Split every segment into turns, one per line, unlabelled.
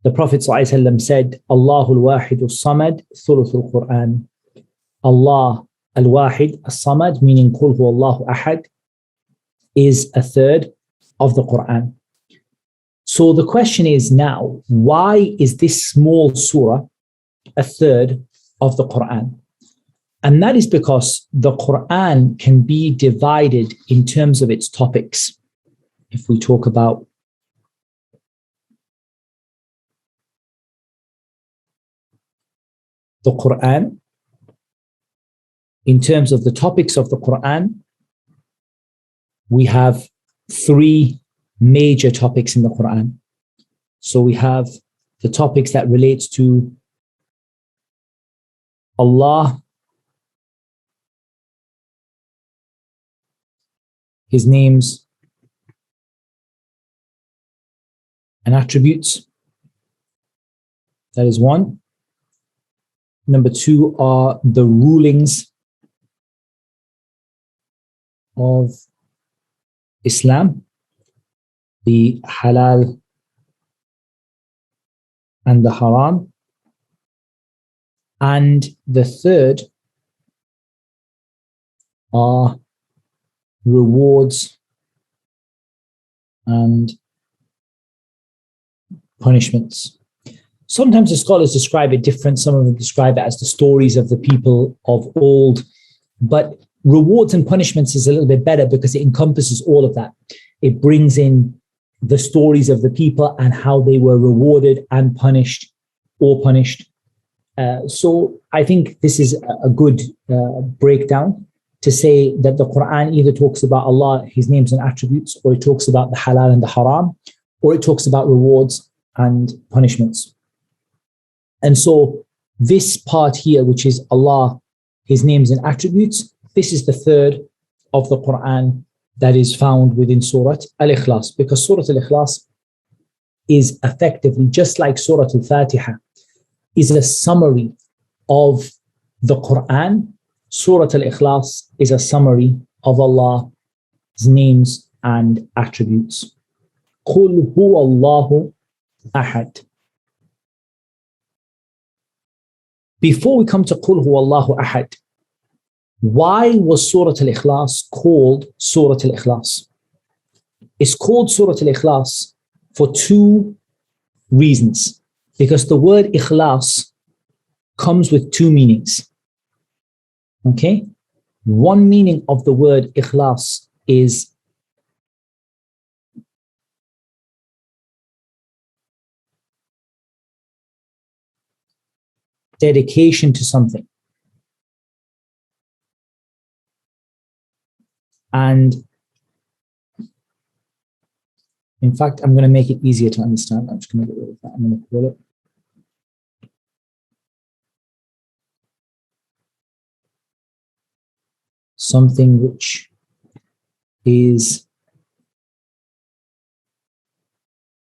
The Prophet ﷺ said, Allahul Wahid al-Samad, thuluthul Qur'an. Allah al-Wahid al-Samad, meaning Qul huwa Allahu Ahad, is a third of the Qur'an. So the question is now, why is this small surah a third of the Qur'an? And that is because the Qur'an can be divided in terms of its topics. If we talk about the Qur'an, in terms of the topics of the Qur'an, we have three major topics in the Qur'an. So we have the topics that relates to Allah, His names and attributes. That is one. Number two are the rulings of Islam, the halal and the haram. And the third are rewards and punishments. Sometimes the scholars describe it different. Some of them describe it as the stories of the people of old. But rewards and punishments is a little bit better because it encompasses all of that. It brings in the stories of the people and how they were rewarded and punished or punished. So I think this is a good breakdown to say that the Qur'an either talks about Allah, His names and attributes, or it talks about the halal and the haram, or it talks about rewards and punishments. And so this part here, which is Allah, His names and attributes, this is the third of the Qur'an that is found within Surah Al Ikhlas, because Surah Al Ikhlas is effectively, just like Surah Al Fatiha, is a summary of the Qur'an. Surah Al Ikhlas is a summary of Allah's names and attributes. Qul huwa Allahu Ahad. Before we come to Qul huwa Allahu Ahad, why was Surah Al Ikhlas called Surah Al Ikhlas? It's called Surah Al Ikhlas for two reasons. Because the word Ikhlas comes with two meanings. Okay? One meaning of the word Ikhlas is dedication to something. And in fact, I'm going to make it easier to understand. I'm just going to get rid of that. I'm going to call it something which is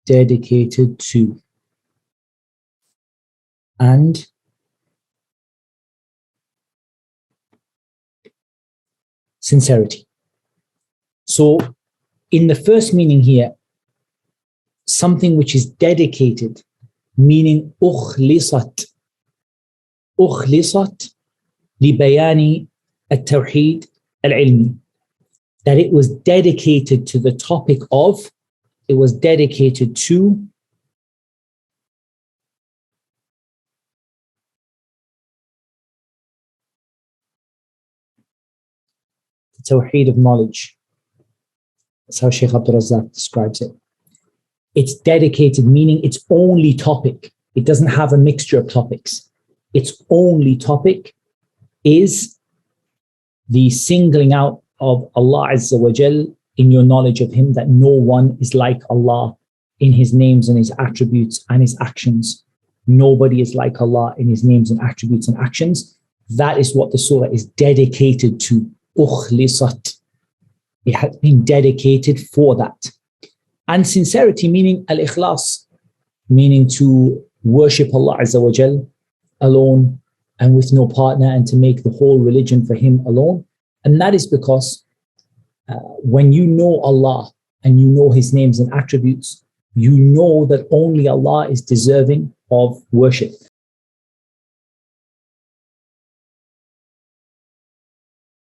dedicated to and sincerity. So in the first meaning here, something which is dedicated, meaning ukhlisat libayani at-tawheed al-ilmi, that it was dedicated to the topic of, it was dedicated to the tawheed of knowledge. That's how Shaykh Abdul Razzaq describes it. It's dedicated, meaning its only topic. It doesn't have a mixture of topics. Its only topic is the singling out of Allah Azza wa Jal in your knowledge of Him, that no one is like Allah in His names and His attributes and His actions. Nobody is like Allah in His names and attributes and actions. That is what the surah is dedicated to. Ukhlisat. It has been dedicated for that. And sincerity, meaning al-ikhlas, meaning to worship Allah Azza wa Jal alone and with no partner, and to make the whole religion for Him alone. And that is because when you know Allah and you know His names and attributes, you know that only Allah is deserving of worship.